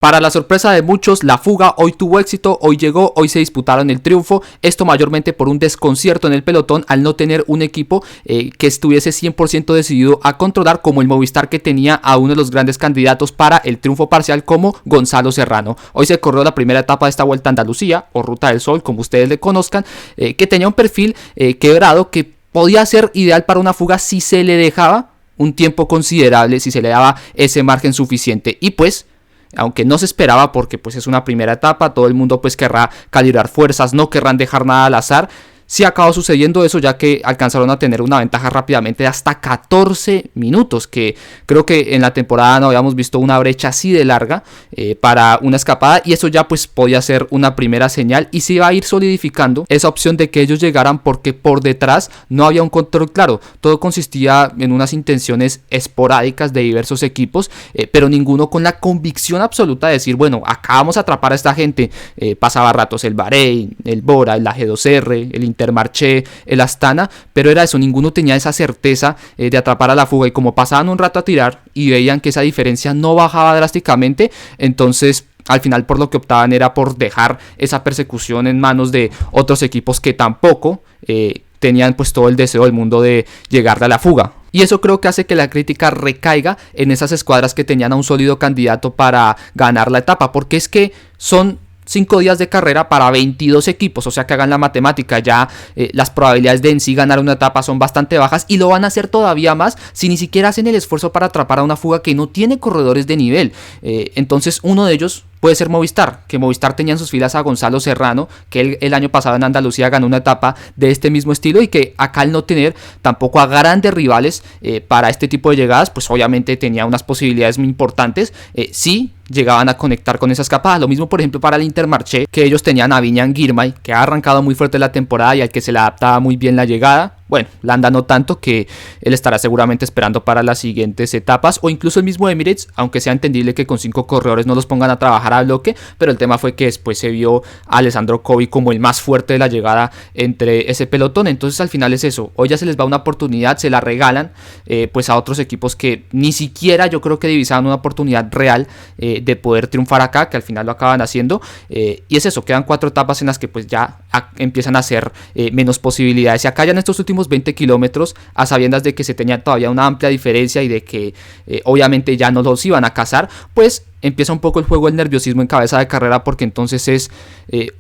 Para la sorpresa de muchos, la fuga hoy tuvo éxito, hoy llegó, hoy se disputaron el triunfo, esto mayormente por un desconcierto en el pelotón al no tener un equipo que estuviese 100% decidido a controlar, como el Movistar, que tenía a uno de los grandes candidatos para el triunfo parcial como Gonzalo Serrano. Hoy se corrió la primera etapa de esta Vuelta a Andalucía, o Ruta del Sol, como ustedes le conozcan, que tenía un perfil quebrado que podía ser ideal para una fuga si se le dejaba un tiempo considerable, si se le daba ese margen suficiente. Y pues, aunque no se esperaba, porque pues es una primera etapa, todo el mundo pues querrá calibrar fuerzas, no querrán dejar nada al azar. Sí acabó sucediendo eso, ya que alcanzaron a tener una ventaja rápidamente de hasta 14 minutos, que creo que en la temporada no habíamos visto una brecha así de larga para una escapada, y eso ya pues podía ser una primera señal y se iba a ir solidificando esa opción de que ellos llegaran, porque por detrás no había un control claro. Todo consistía en unas intenciones esporádicas de diversos equipos, pero ninguno con la convicción absoluta de decir, bueno, acá vamos a atrapar a esta gente. Pasaba ratos el Bahrein, el Bora, el AG2R, el Intermarché, el Astana, pero era eso, ninguno tenía esa certeza de atrapar a la fuga, y como pasaban un rato a tirar y veían que esa diferencia no bajaba drásticamente, entonces al final por lo que optaban era por dejar esa persecución en manos de otros equipos que tampoco tenían pues todo el deseo del mundo de llegarle a la fuga. Y eso creo que hace que la crítica recaiga en esas escuadras que tenían a un sólido candidato para ganar la etapa, porque es que son 5 días de carrera para 22 equipos, o sea que hagan la matemática, ya las probabilidades de en sí ganar una etapa son bastante bajas, y lo van a hacer todavía más si ni siquiera hacen el esfuerzo para atrapar a una fuga que no tiene corredores de nivel. Entonces uno de ellos puede ser Movistar, que Movistar tenía en sus filas a Gonzalo Serrano, que el año pasado en Andalucía ganó una etapa de este mismo estilo, y que acá al no tener tampoco a grandes rivales para este tipo de llegadas, pues obviamente tenía unas posibilidades muy importantes, sí llegaban a conectar con esa escapada. Lo mismo por ejemplo para el Intermarché, que ellos tenían a Viñan Girmay, que ha arrancado muy fuerte la temporada y al que se le adaptaba muy bien la llegada. Bueno, Landa no tanto, que él estará seguramente esperando para las siguientes etapas, o incluso el mismo Emirates, aunque sea entendible que con 5 corredores no los pongan a trabajar a bloque, pero el tema fue que después se vio a Alessandro Covi como el más fuerte de la llegada entre ese pelotón. Entonces al final es eso, hoy ya se les va una oportunidad, se la regalan pues a otros equipos que ni siquiera yo creo que divisaban una oportunidad real de poder triunfar acá, que al final lo acaban haciendo, y es eso, quedan 4 etapas en las que pues ya empiezan a ser menos posibilidades, y acá ya en estos últimos 20 kilómetros, a sabiendas de que se tenía todavía una amplia diferencia y de que obviamente ya no los iban a cazar, pues empieza un poco el juego del nerviosismo en cabeza de carrera, porque entonces es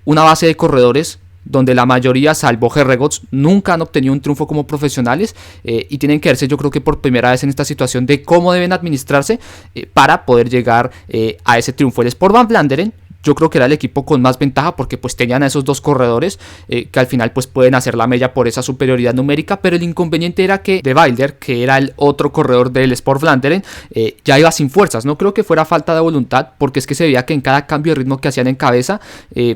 una base de corredores donde la mayoría, salvo Herregots, nunca han obtenido un triunfo como profesionales, y tienen que verse yo creo que por primera vez en esta situación de cómo deben administrarse para poder llegar a ese triunfo. El Sport Van Vlaanderen yo creo que era el equipo con más ventaja, porque pues tenían a esos dos corredores que al final pues pueden hacer la mella por esa superioridad numérica, pero el inconveniente era que De Wilder, que era el otro corredor del Sport Vlaanderen, ya iba sin fuerzas. No creo que fuera falta de voluntad, porque es que se veía que en cada cambio de ritmo que hacían en cabeza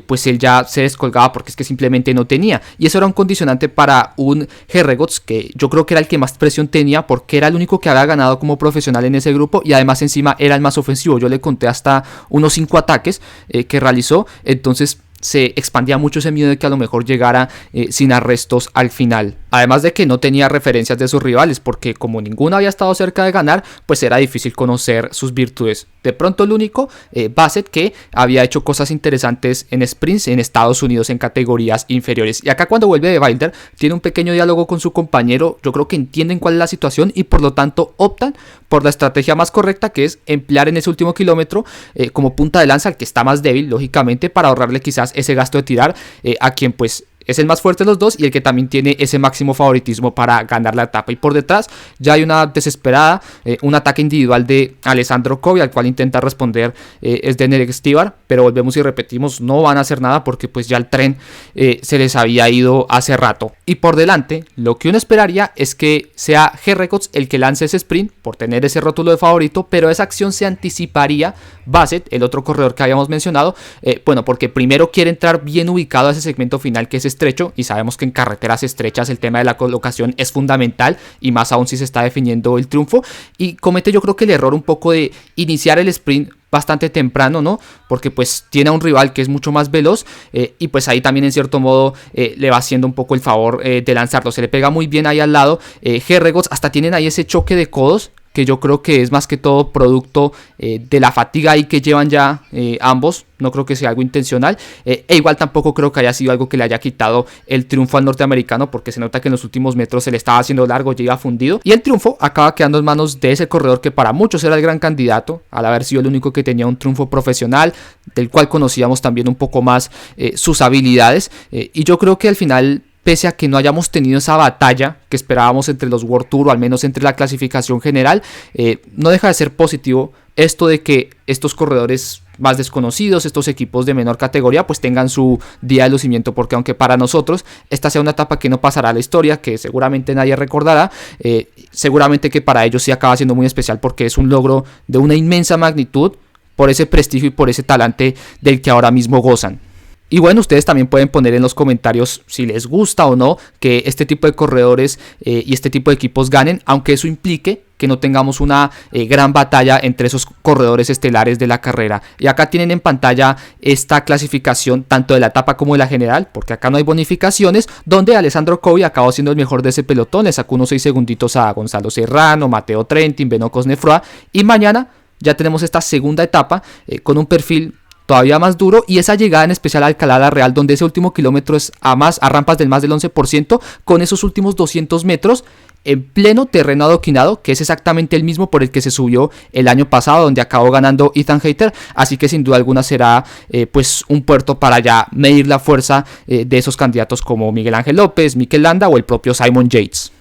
pues él ya se descolgaba, porque es que simplemente no tenía, y eso era un condicionante para un Herregots, que yo creo que era el que más presión tenía, porque era el único que había ganado como profesional en ese grupo, y además encima era el más ofensivo. Yo le conté hasta unos 5 ataques que realizó, entonces se expandía mucho ese miedo de que a lo mejor llegara sin arrestos al final. Además de que no tenía referencias de sus rivales, porque como ninguno había estado cerca de ganar, pues era difícil conocer sus virtudes. De pronto el único, Bassett, que había hecho cosas interesantes en sprints en Estados Unidos en categorías inferiores. Y acá cuando vuelve De Wilder, tiene un pequeño diálogo con su compañero. Yo creo que entienden cuál es la situación y por lo tanto optan por la estrategia más correcta, que es emplear en ese último kilómetro como punta de lanza al que está más débil, lógicamente, para ahorrarle quizás ese gasto de tirar a quien pues es el más fuerte de los dos y el que también tiene ese máximo favoritismo para ganar la etapa. Y por detrás ya hay una desesperada, un ataque individual de Alessandro Covi, al cual intenta responder es de Derek Stibar, pero volvemos y repetimos, no van a hacer nada porque pues ya el tren se les había ido hace rato. Y por delante, lo que uno esperaría es que sea Herregots el que lance ese sprint por tener ese rótulo de favorito, pero esa acción se anticiparía Bassett, el otro corredor que habíamos mencionado, bueno, porque primero quiere entrar bien ubicado a ese segmento final que es estrecho, y sabemos que en carreteras estrechas el tema de la colocación es fundamental, y más aún si se está definiendo el triunfo, y comete yo creo que el error un poco de iniciar el sprint bastante temprano, ¿no? Porque pues tiene a un rival que es mucho más veloz, y pues ahí también en cierto modo le va haciendo un poco el favor de lanzarlo. Se le pega muy bien ahí al lado Herregots, hasta tienen ahí ese choque de codos que yo creo que es más que todo producto de la fatiga ahí que llevan ya ambos. No creo que sea algo intencional, igual tampoco creo que haya sido algo que le haya quitado el triunfo al norteamericano, porque se nota que en los últimos metros se le estaba haciendo largo, ya iba fundido, y el triunfo acaba quedando en manos de ese corredor que para muchos era el gran candidato, al haber sido el único que tenía un triunfo profesional, del cual conocíamos también un poco más sus habilidades, y yo creo que al final, pese a que no hayamos tenido esa batalla que esperábamos entre los World Tour, o al menos entre la clasificación general, no deja de ser positivo esto de que estos corredores más desconocidos, estos equipos de menor categoría, pues tengan su día de lucimiento, porque aunque para nosotros esta sea una etapa que no pasará a la historia, que seguramente nadie recordará, seguramente que para ellos sí acaba siendo muy especial, porque es un logro de una inmensa magnitud por ese prestigio y por ese talante del que ahora mismo gozan. Y bueno, ustedes también pueden poner en los comentarios si les gusta o no que este tipo de corredores y este tipo de equipos ganen, aunque eso implique que no tengamos una gran batalla entre esos corredores estelares de la carrera. Y acá tienen en pantalla esta clasificación tanto de la etapa como de la general, porque acá no hay bonificaciones, donde Alessandro Covi acabó siendo el mejor de ese pelotón, le sacó unos 6 segunditos a Gonzalo Serrano, Matteo Trentin, Beno Cosnefroy, y mañana ya tenemos esta segunda etapa con un perfil todavía más duro, y esa llegada en especial a Alcalá la Real, donde ese último kilómetro es a rampas del más del 11%, con esos últimos 200 metros en pleno terreno adoquinado, que es exactamente el mismo por el que se subió el año pasado, donde acabó ganando Ethan Hayter. Así que sin duda alguna será pues un puerto para ya medir la fuerza de esos candidatos como Miguel Ángel López, Mikel Landa o el propio Simon Yates.